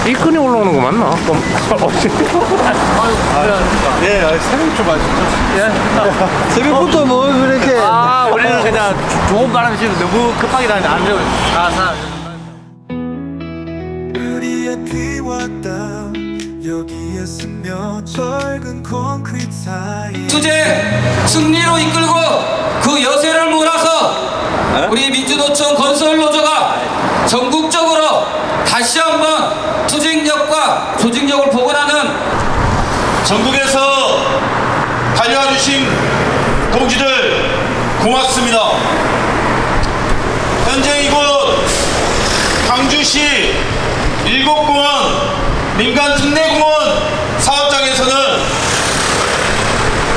이 끈이 올라오는 거 맞나? 예, 새벽 좀 아시죠? 예? 새벽부터 뭐 그렇게. 아, 우리는 그냥 좋은 바람 쐬고 너무 급하게 다니는데 안 돼요. 우리의 피와 땀 여기에 스며 철근 콘크리트 사이 투쟁 승리로 이끌고 그 여세를 몰아서 우리 민주노총 건설노조가 전국적으로 다시 한번 투쟁력과 조직력을 복원하는 전국에서 달려와 주신 동지들 고맙습니다. 현재 이곳 광주시 일곡공원 민간특례공원 사업장에서는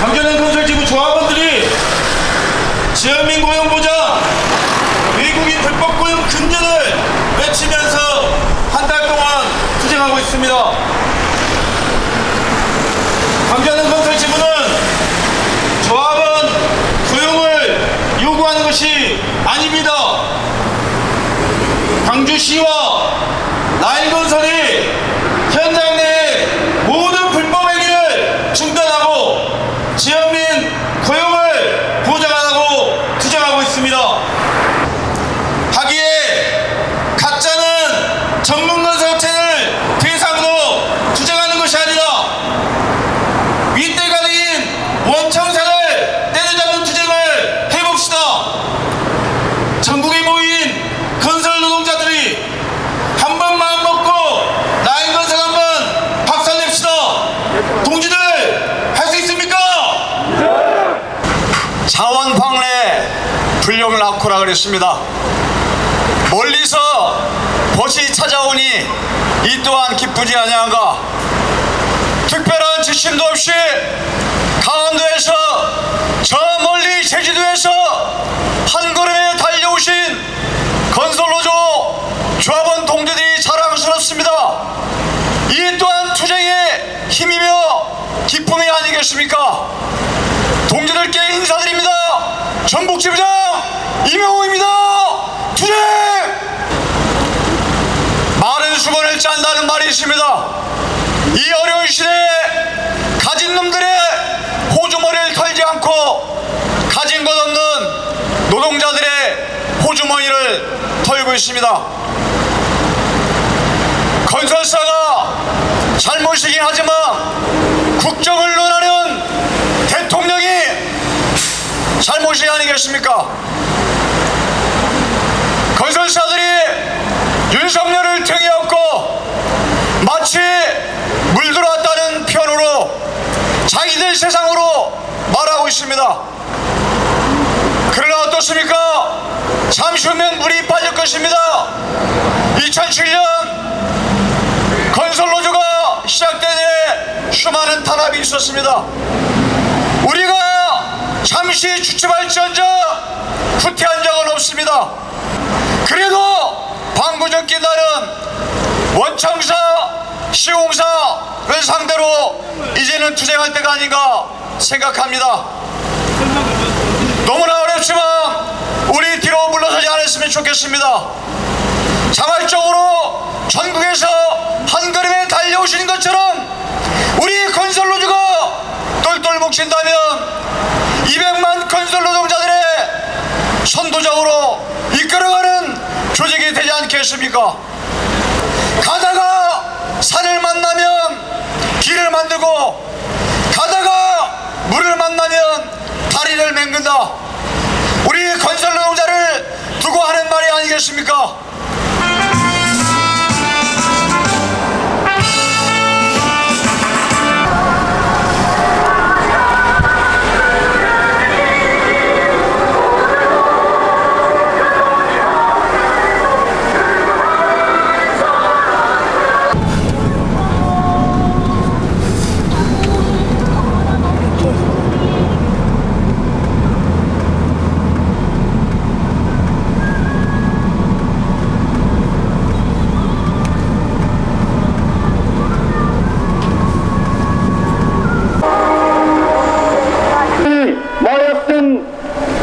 광주은행 건설지구 조합원들이 지연민 고용보장 외국인 불법 고용 금연을 외치면서 한 달 동안 투쟁하고 있습니다. 광주은행 건설지구는 조합원 고용을 요구하는 것이 아닙니다. 광주시와 라인건설이 현장 내 모든 불법 행위를 중단하고 지연민 고용을 보장하라고 투쟁하고 있습니다. 하기에 가짜는 전문건설업체를 대상으로 투쟁하는 것이 아니라 윗대가리인 원청사를 때려잡는 투쟁을 해봅시다. 전국에 모인 건설 노동자들이 한번 마음 먹고 라인건설 한번 박살냅시다. 동지들 할 수 있습니까? 자원광래 불령 낳고라 그랬습니다. 멀리서 벗이 찾아오니 이 또한 기쁘지 아니한가. 특별한 지침도 없이 강원도에서 저 멀리 제주도에서 한 걸음에 달려오신 건설노조 조합원 동지들이 자랑스럽습니다. 이 또한 투쟁의 힘이며 기쁨이 아니겠습니까? 동지들께 인사드립니다. 전북지부장 이명호입니다. 투쟁! 마른 수건을 짠다는 말이 있습니다. 이 어려운 시대에 가진 놈들의 호주머니를 털지 않고 가진 것 없는 노동자들의 호주머니를 털고 있습니다. 건설사가 잘못이긴 하지만 국정을 논하는 대통령이 잘못이 아니겠습니까? 건설사들이 윤석열을 등에 업고 마치 물들어왔다는 편으로 자기들 세상으로 말하고 있습니다. 그러나 어떻습니까? 잠시 후면 물이 빠질 것입니다. 2007년 건설노조가 시작된 해 수많은 탄압이 있었습니다. 우리가 잠시 주춤할지언정 후퇴한 적은 없습니다. 그래도 방구전기 나는 원청사, 시공사를 상대로 이제는 투쟁할 때가 아닌가 생각합니다. 너무나 어렵지만 우리 뒤로 물러서지 않았으면 좋겠습니다. 자발적으로 전국에서 한 걸음에 달려오신 것처럼 우리 건설노조가 똘똘 뭉친다면 200만 건설노동자들의 선도적으로 이끌어가는 조직이 되지 않겠습니까? 가다가 산을 만나면 길을 만들고 가다가 물을 만나면 다리를 맹근다. 우리 건설노동자를 두고 하는 말이 아니겠습니까?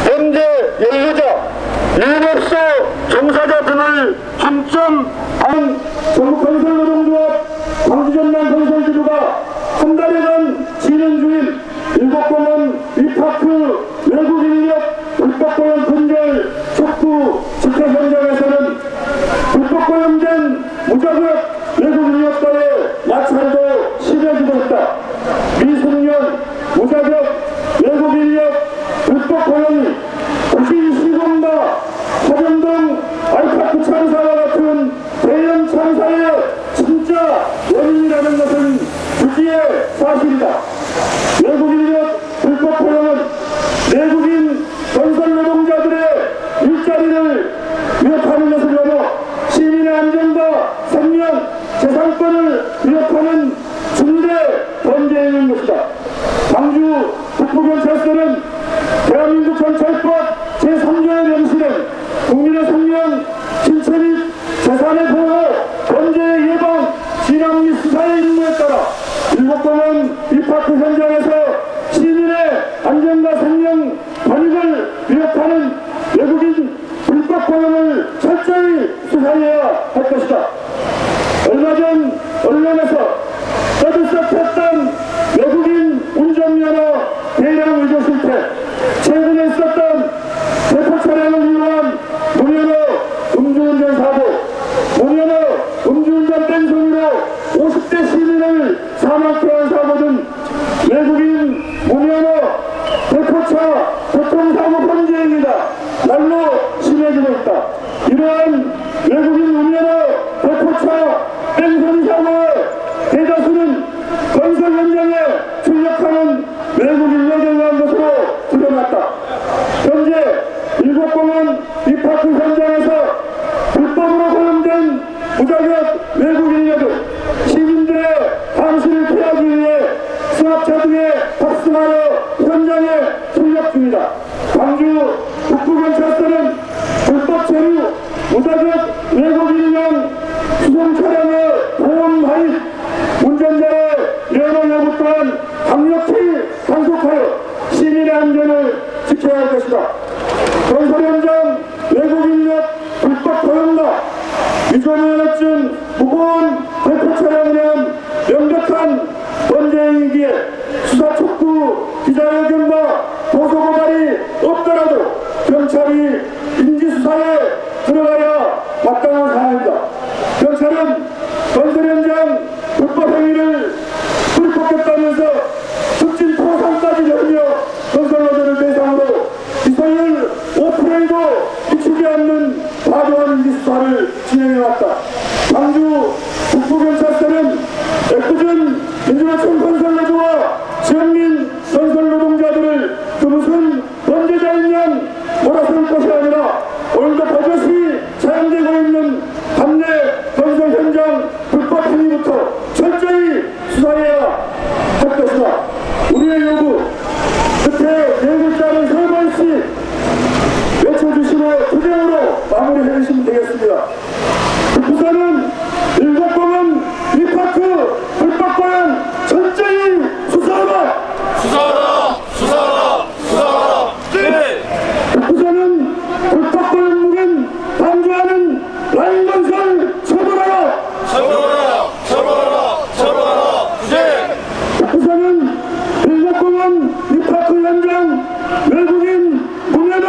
범죄 연루자, 유법소 종사자 등을 중점한 전국 건설노동조합 무자격 외국 인력과의 마찰도 심해지고 있다. 미숙련, 무자격 외국 인력 불법 고용이 부신 시공과 화정동 알파크 참사와 같은 대형 참사의 진짜 원인이라는 것은 주지의 사실이다. 외국 인력 불법 고용은 내국인 건설 노동자들의 일자리를 위협하는 것을 넘어 시민의 안전과 생명, 재산권을 위협하는 중대 범죄인 것이다. 광주 북부경찰서는 대한민국 경찰법 제3조에 명시된 국민의 생명, 신체 및 재산의 보호, 범죄 예방, 진압 및 수사의 임무에 따라 일곡동원 이파크 현장에서 시민의 안전과 생명, 권익을 위협하는 외국인 불법 고용을 철저히 수사해야 할 것이다. 얼마 전 언론에서 떠들썩했던 외국인 운전면허 대량 위조 실태, 최근에 있었던 대포 차량을 이용한 무면허 음주운전 사고, 무면허 음주운전 뺑소니로 50대 시민을 사망케 한 사고 등 외국인 무면허 대포차 교통사고 범죄 행위가 날로 심해지고 있다. 이러한 외국인 무면허 대포차 뺑소니 사고의 대다수는 건설 현장에 출력하는 외국 인력에 의한 것으로 드러났다. 현재 일곡공원 이파크 현장에서 불법으로 고용된 무자격 외국 인력은 시민들의 감시를 피하기 위해 수납차 등에 탑승하여 현장에 출력 중이다. 광주 북부경찰서는 불법 체류, 무자격 외국 인력 수송 차량의 보험 가입, 운전자의 면허 여부 또한 강력히 단속하여 시민의 안전을 지켜야 할 것이다. 건설 현장 외국 인력 불법 고용과 위조면허증 무거운 대포 차량은 명백한 범죄이기에 수사 촉구, 기자회견과 고소고발이 없더라도 경찰이 인지수사에 들어가야 마땅한 사안이다. 경찰은 건설 현장 불법 행위를 불법했다면서 특진 포상까지 열며 건설노조를 대상으로 기소율 5%도 미치지 않는 과도한 인지수사를 진행해왔다. 광주 북부경찰서는 애꿎은 민주노총 건설노조와 지역민 건설노동자들을 그 무슨 범죄자인 양 몰아세울 것이 아니라 오늘도 버젓이 사용되고 있는 당내 건설 현장 불법 행위부터 철저히 수사해야 할 것이다. 우리의 요구 끝에 네 글자를 3번씩 외쳐주시고 투쟁으로 마무리해 주시면 되겠습니다. 우선은 일곡공원 이파크 불법 고용 철저히 수사하라! 수사하라! 수사하라! 수사하라! 네! 우선은 불법 고용 묵인 방조하는 라인건설 처벌하라! 처벌하라! 처벌하라! 처벌하라! 네! 우선은 일곡공원 이파크 현장 외국인 무면허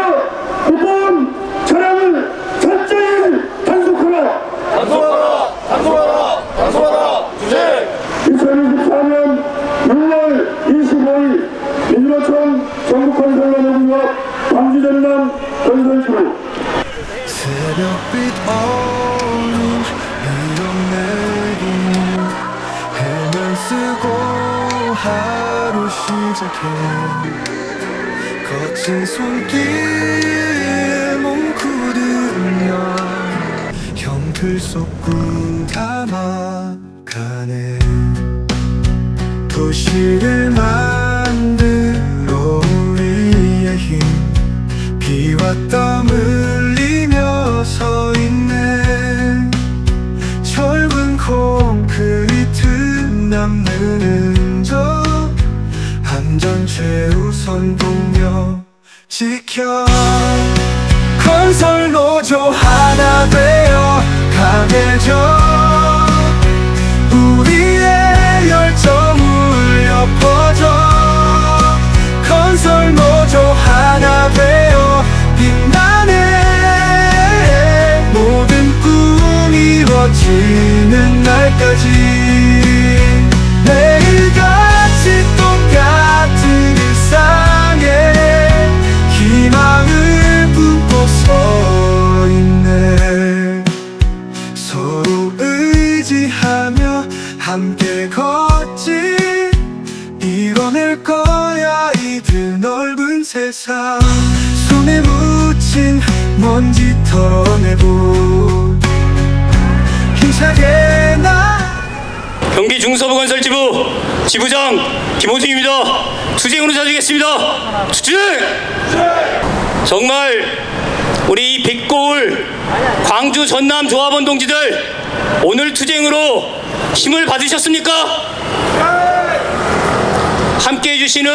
무보험 차량을 철저히 단속하라! 단속하라! 단속하라! 단속하라! 네! 2024년 6월 25일 민주노총 전국건설노동조합 광주전남 건설주로 새벽빛 어둠 밀어내린 해만 쓰고 하루 시작해 거친 손길 뭉클으며 형틀 속 꿈 담아가네 도시를 만들어 우리의 힘 비와 땀 흘리며 서 있네 철근 콘크리트 남는 흔적 안전 최우선 동력 지켜 건설 노조 하나 되어 강해져 우리의 열정 울려 퍼져 건설 노조 하나 되어 빛나네 모든 꿈이 이루어진 날까지 매일같이 똑같은 일상에 희망을 품고 서 있네. 서로 의지하며 함께 걷지 이뤄낼 거야 이 드넓은 세상. 손에 묻힌 먼지 털어내고 힘차게 나. 경기 중서부건설지부 지부장 김호중입니다. 투쟁으로 자주겠습니다. 투쟁! 정말 우리 이 빛고울 광주 전남 조합원 동지들 오늘 투쟁으로 힘을 받으셨습니까? 함께 해주시는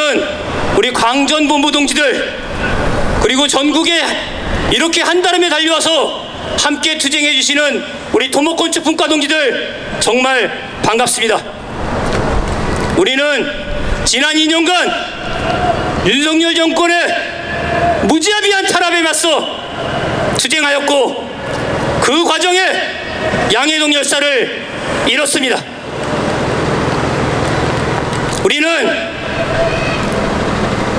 우리 광전본부 동지들 그리고 전국에 이렇게 한달음에 달려와서 함께 투쟁해주시는 우리 토목건축분과 동지들 정말 반갑습니다. 우리는 지난 2년간 윤석열 정권의 무자비한 탄압에 맞서 투쟁하였고 그 과정에 양해동 열사를 잃었습니다. 우리는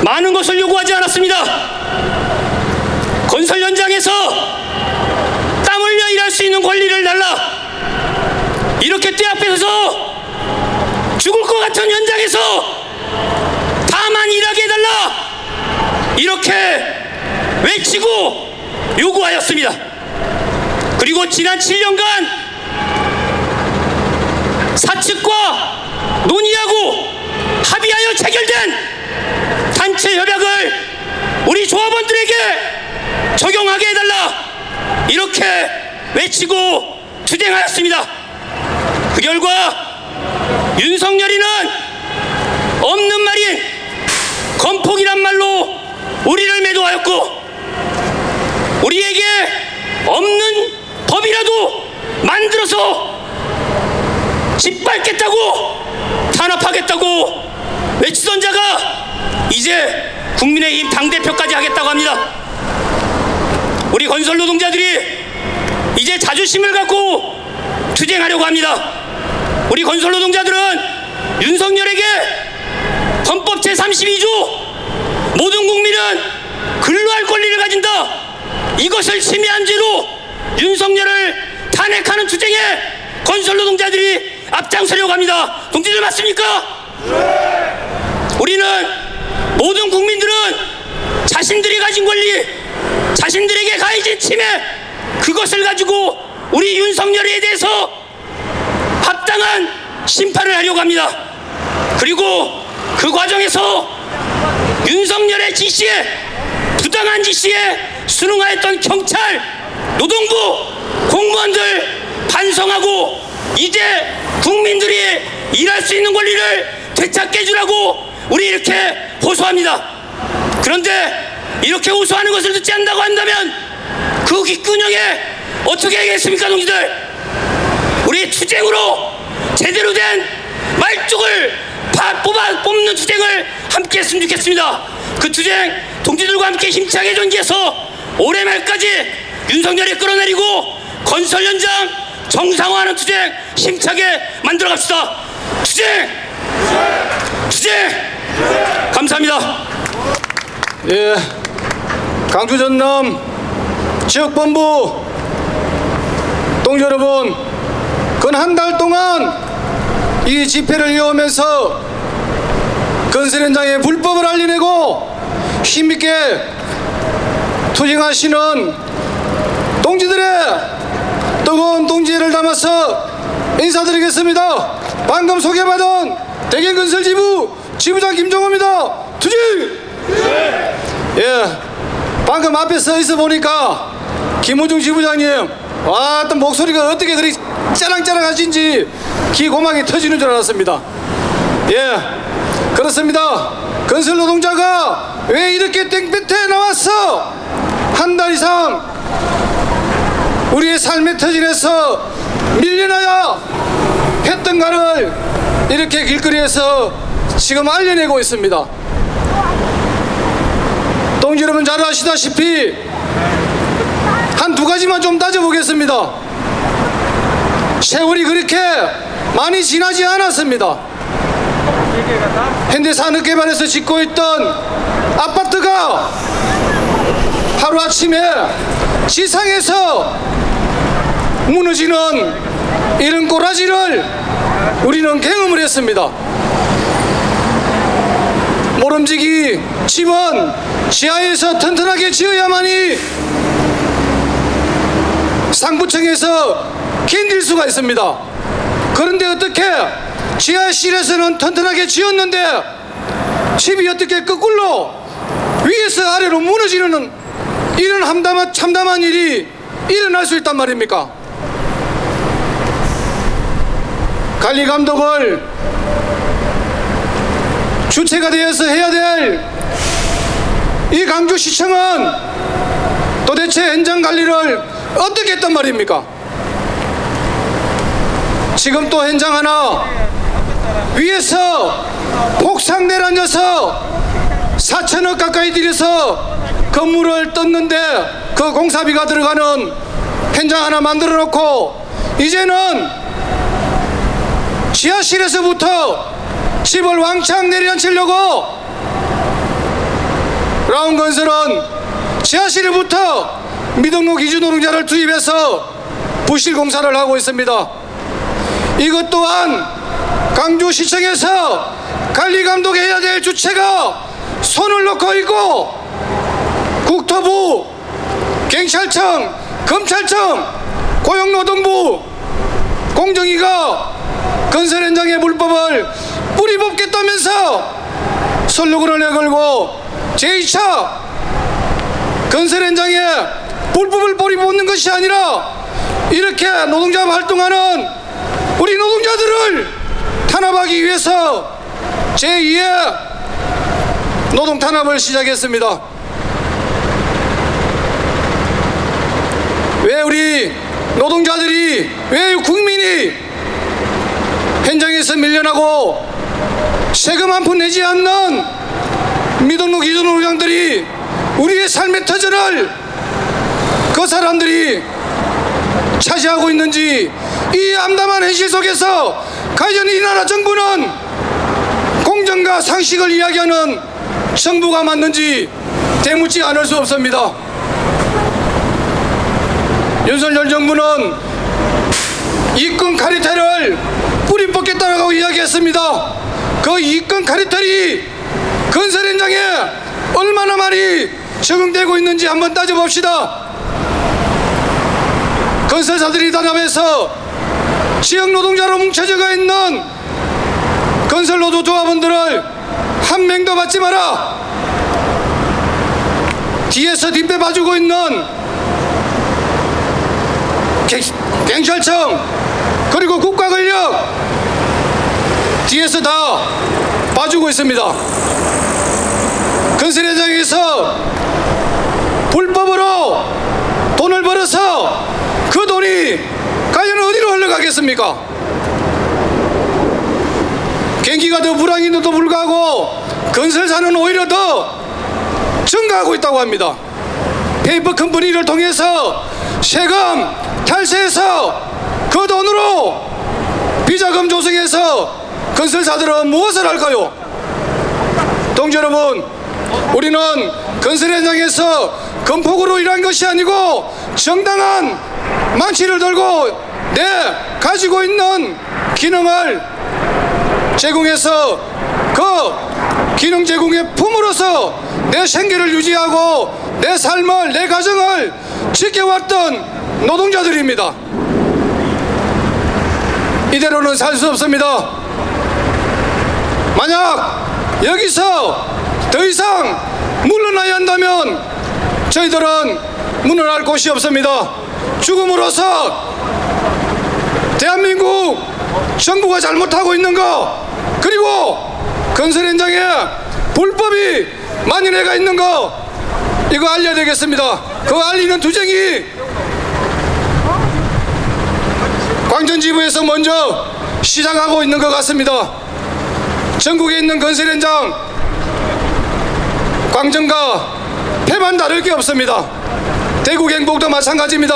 많은 것을 요구하지 않았습니다. 건설 현장에서 땀 흘려 일할 수 있는 권리를 달라. 이렇게 떼 앞에 서서 죽을 것 같은 현장에서 다만 일하게 해달라. 이렇게 외치고 요구하였습니다. 그리고 지난 7년간 사측과 논의하고 합의하여 체결된 단체 협약을 우리 조합원들에게 적용하게 해달라. 이렇게 외치고 투쟁하였습니다. 그 결과 윤석열이는 없는 말인 건폭이란 말로 우리를 매도하였고 우리에게 없는 법이라도 만들어서 짓밟겠다고 탄압하겠다고 외치던 자가 이제 국민의힘 당대표까지 하겠다고 합니다. 우리 건설 노동자들이 이제 자존심을 갖고 투쟁하려고 합니다. 우리 건설 노동자들은 윤석열에게 헌법 제32조 모든 국민은 근로할 권리를 가진다. 이것을 침해한 죄로 윤석열을 탄핵하는 투쟁에 건설 노동자들이 앞장서려고 합니다. 동지들 맞습니까? 우리는 모든 국민들은 자신들이 가진 권리, 자신들에게 가해진 침해 그것을 가지고 우리 윤석열에 대해서 합당한 심판을 하려고 합니다. 그리고 그 과정에서 윤석열의 지시에 부당한 지시에 순응하였던 경찰, 노동부, 공무원들 반성하고 이제 국민들이 일할 수 있는 권리를 되찾게 해주라고 우리 이렇게 호소합니다. 그런데 이렇게 호소하는 것을 듣지 않는다고 한다면 그 귓근형에 어떻게 하겠습니까, 동지들? 우리 투쟁으로 제대로 된 말뚝을 뽑는 투쟁을 함께 했으면 좋겠습니다. 그 투쟁 동지들과 함께 힘차게 전개해서 올해 말까지 윤석열이 끌어내리고 건설 현장 정상화하는 투쟁 힘차게 만들어 갑시다. 투쟁! 투쟁! 감사합니다. 예, 광주 전남 지역본부 동지 여러분, 근 한 달 동안 이 집회를 이어오면서 건설 현장의 불법을 알려내고 힘있게 투쟁하시는 동지들의 뜨거운 동지를 담아서 인사드리겠습니다. 방금 소개받은 대경건설지부 지부장 김종호입니다. 투쟁! 예, 방금 앞에 서 있어 보니까 김호중 지부장님, 와, 또 목소리가 어떻게 그리 짜랑짜랑 하신지 기 고막이 터지는 줄 알았습니다. 예, 그렇습니다. 건설 노동자가 왜 이렇게 땡볕에 나왔어? 한 달 이상 우리의 삶의 터전에서 밀려나야 했던가를 이렇게 길거리에서 지금 알려내고 있습니다. 동지 여러분 잘 아시다시피 한 두 가지만 좀 따져보겠습니다. 세월이 그렇게 많이 지나지 않았습니다. 현대산업개발에서 짓고 있던 아파트가 하루아침에 지상에서 무너지는 이런 꼬라지를 우리는 경험을 했습니다. 모름지기 집은 지하에서 튼튼하게 지어야만이 상부층에서 견딜 수가 있습니다. 그런데 어떻게 지하실에서는 튼튼하게 지었는데 집이 어떻게 거꾸로 위에서 아래로 무너지는 이런 참담한 일이 일어날 수 있단 말입니까? 관리감독을 주체가 되어서 해야 될 이 광주시청은 도대체 현장 관리를 어떻게 했단 말입니까? 지금 또 현장 하나 위에서 폭삭 내려앉아서 4천억 가까이 들여서 건물을 떴는데 그 공사비가 들어가는 현장 하나 만들어 놓고 이제는 지하실에서부터 집을 왕창 내려앉히려고 라운건설은 지하실에부터 미등록 이주 노동자를 투입해서 부실 공사를 하고 있습니다. 이것 또한 광주시청에서 관리감독해야 될 주체가 손을 놓고 있고 국토부, 경찰청, 검찰청, 고용노동부, 공정위가 건설 현장의 불법을 뿌리 뽑겠다면서 슬로건을 내걸고 제2차 건설 현장에 불법을 뿌리 뽑는 것이 아니라 이렇게 노동자 활동하는 우리 노동자들을 탄압하기 위해서 제2의 노동 탄압을 시작했습니다. 왜 우리 노동자들이, 왜 국민이 현장에서 밀려나고 세금 한 푼 내지 않는 미등록 이주 노동자들이 우리의 삶의 터전을 그 사람들이 차지하고 있는지, 이 암담한 현실 속에서 과연 이 나라 정부는 공정과 상식을 이야기하는 정부가 맞는지 되묻지 않을 수 없습니다. 윤석열 정부는 이권 카르텔을 뿌리 뽑겠다고 이야기했습니다. 그 이권 카르텔이 건설 현장에 얼마나 많이 적용되고 있는지 한번 따져봅시다. 건설사들이 단합해서 지역 노동자로 뭉쳐져 있는 건설 노조 조합원들을 한 명도 받지 마라. 뒤에서 뒷배 봐주고 있는 경찰청 그리고 국가권력 뒤에서 다 봐주고 있습니다. 건설 현장에서 불법으로 돈을 벌어서 그 돈이 과연 어디로 흘러가겠습니까? 경기가 더 불황인데도 불구하고 건설사는 오히려 더 증가하고 있다고 합니다. 페이퍼 컴퍼니를 통해서 세금 탈세해서 그 돈으로 비자금 조성해서 건설사들은 무엇을 할까요? 동지 여러분, 우리는 건설 현장에서 건폭으로 일한 것이 아니고 정당한 망치를 들고 내 가지고 있는 기능을 제공해서 그 기능 제공의 품으로서 내 생계를 유지하고 내 삶을, 내 가정을 지켜왔던 노동자들입니다. 이대로는 살 수 없습니다. 만약 여기서 더 이상 물러나야 한다면 저희들은 물러날 곳이 없습니다. 죽음으로써 대한민국 정부가 잘못하고 있는 거, 그리고 건설 현장에 불법이 만연해가 있는 거, 이거 알려야 되겠습니다. 그거 알리는 투쟁이 광전지부에서 먼저 시작하고 있는 것 같습니다. 전국에 있는 건설 현장 광전과 패만 다를 게 없습니다. 대구 경북도 마찬가지입니다.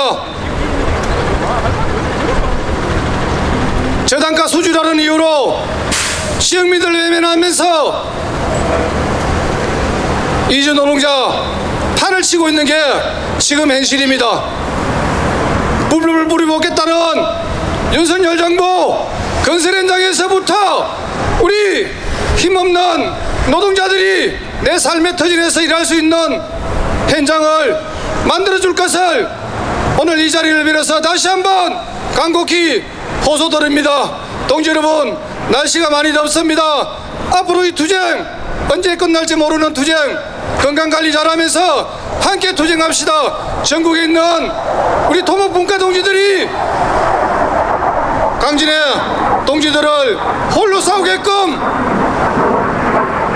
저단가 수주라는 이유로 시흥민들 외면하면서 이주 노동자 판을 치고 있는 게 지금 현실입니다. 불법을 뿌리먹겠다는 윤석열 정부 건설 현장에서부터 우리 힘없는 노동자들이 내 삶의 터전에서 일할 수 있는 현장을 만들어줄 것을 오늘 이 자리를 빌어서 다시 한번 간곡히 호소드립니다. 동지 여러분, 날씨가 많이 덥습니다. 앞으로 이 투쟁 언제 끝날지 모르는 투쟁 건강관리 잘하면서 함께 투쟁합시다. 전국에 있는 우리 토목분과 동지들이 강진의 동지들을 홀로 싸우게끔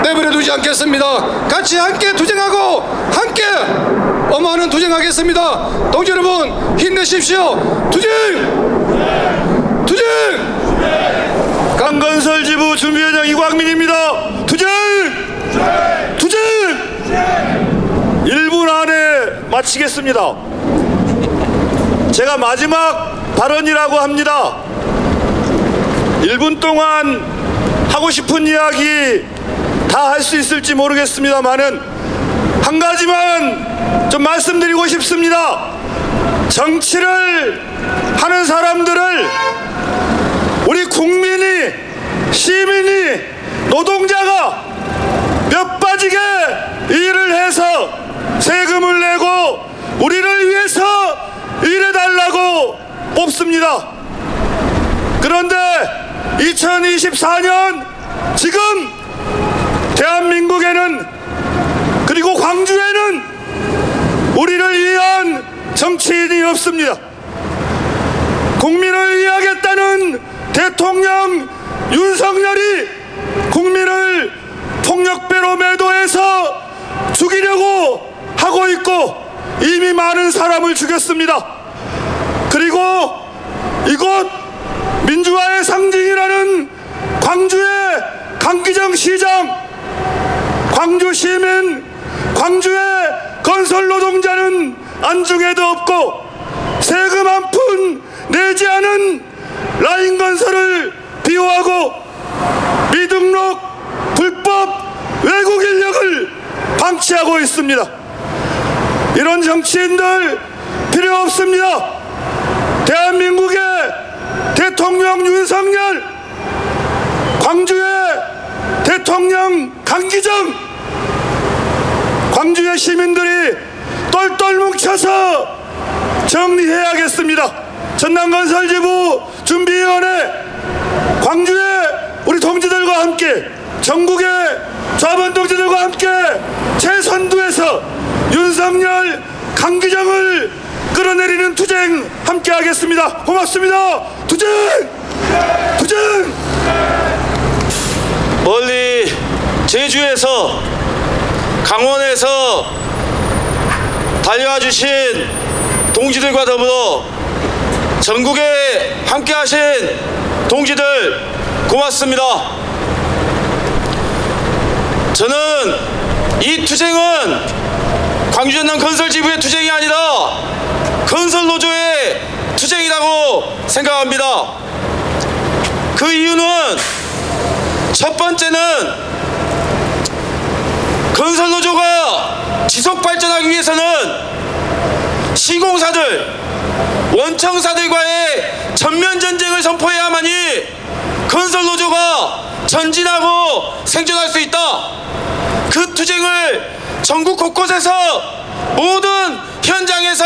내버려 두지 않겠습니다. 같이 함께 투쟁하고 함께 엄하는 투쟁하겠습니다. 동지 여러분, 힘내십시오. 투쟁! 투쟁! 강건설 지부 준비위원장 이광민입니다. 투쟁! 투쟁! 1분 안에 마치겠습니다. 제가 마지막 발언이라고 합니다. 1분 동안 하고 싶은 이야기 다 할 수 있을지 모르겠습니다만은 한 가지만 좀 말씀드리고 싶습니다. 정치를 하는 사람들을 우리 국민이, 시민이, 노동자가 몇 빠지게 일을 해서 세금을 내고 우리를 위해서 일해달라고 뽑습니다. 그런데 2024년 지금 대한민국에는, 그리고 광주에는 우리를 위한 정치인이 없습니다. 국민을 위하겠다는 대통령 윤석열이 국민을 폭력배로 매도해서 죽이려고 하고 있고 이미 많은 사람을 죽였습니다. 그리고 이곳 민주화의 상징이라는 광주의 강기정 시장, 광주 시민, 광주의 건설 노동자는 안중에도 없고 세금 한 푼 내지 않은 라인건설을 비호하고 미등록 불법 외국 인력을 방치하고 있습니다. 이런 정치인들 필요 없습니다. 대한민국의 대통령 윤석열, 광주의 대통령 강기정, 광주의 시민들이 똘똘 뭉쳐서 정리해야겠습니다. 전남건설지부 준비위원회, 광주의 우리 동지들과 함께, 전국의 좌번 동지들과 함께 최선두에서 윤석열, 강기정을 끌어내리는 투쟁 함께 하겠습니다. 고맙습니다. 투쟁! 투쟁! 멀리 제주에서, 강원에서 달려와 주신 동지들과 더불어 전국에 함께 하신 동지들 고맙습니다. 저는 이 투쟁은 광주 전남 건설지부의 투쟁이 아니라 건설노조의 투쟁이라고 생각합니다. 그 이유는 첫 번째는 건설노조가 지속 발전하기 위해서는 시공사들, 원청사들과의 전면전쟁을 선포해야만이 건설노조가 전진하고 생존할 수 있다. 그 투쟁을 전국 곳곳에서 모든 현장에서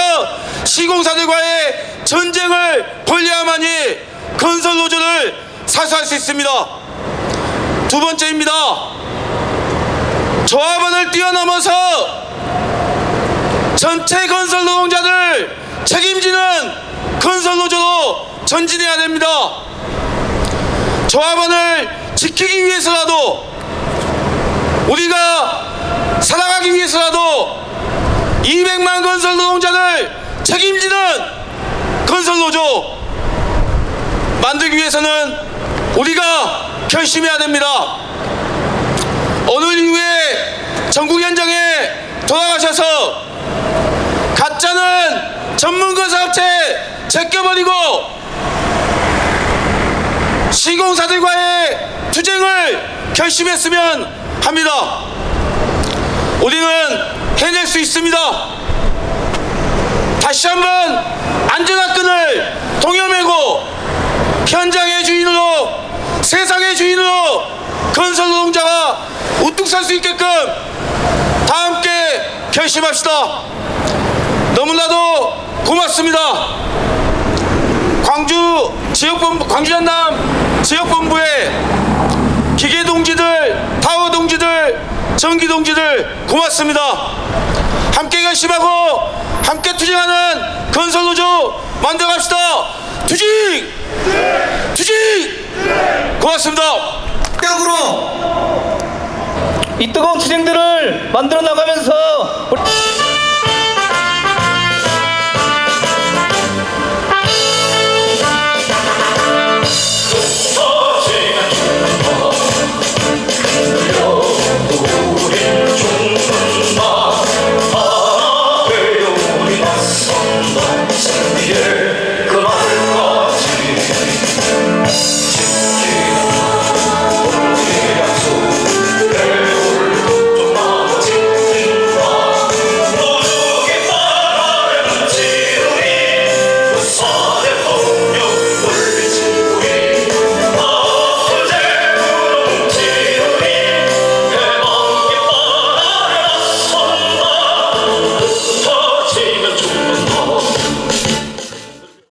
시공사들과의 전쟁을 벌여야만이 건설노조를 사수할 수 있습니다. 두 번째입니다. 조합원을 뛰어넘어서 전체 건설 노동자들 책임지는 건설노조로 전진해야 됩니다. 조합원을 지키기 위해서라도, 우리가 살아가기 위해서라도 200만 건설 노동자들 책임지는 건설노조 만들기 위해서는 우리가 결심해야 됩니다. 오늘 이후에 전국 현장에 돌아가셔서 가짜는 전문건설업체 제껴버리고 시공사들과의 투쟁을 결심했으면 합니다. 우리는 해낼 수 있습니다. 다시 한번 안전한 끈을 동여매고 현장의 주인으로, 세상의 주인으로 건설 노동자가 우뚝 설 수 있게끔 다 함께 결심합시다. 너무나도 고맙습니다. 광주 전남 지역본부의 기계 동지들, 타워 동지들, 전기 동지들 고맙습니다. 함께 결심하고 함께 투쟁하는 건설노조 만들어갑시다. 투쟁! 투쟁! 고맙습니다. 이 뜨거운 투쟁들을 만들어 나가면서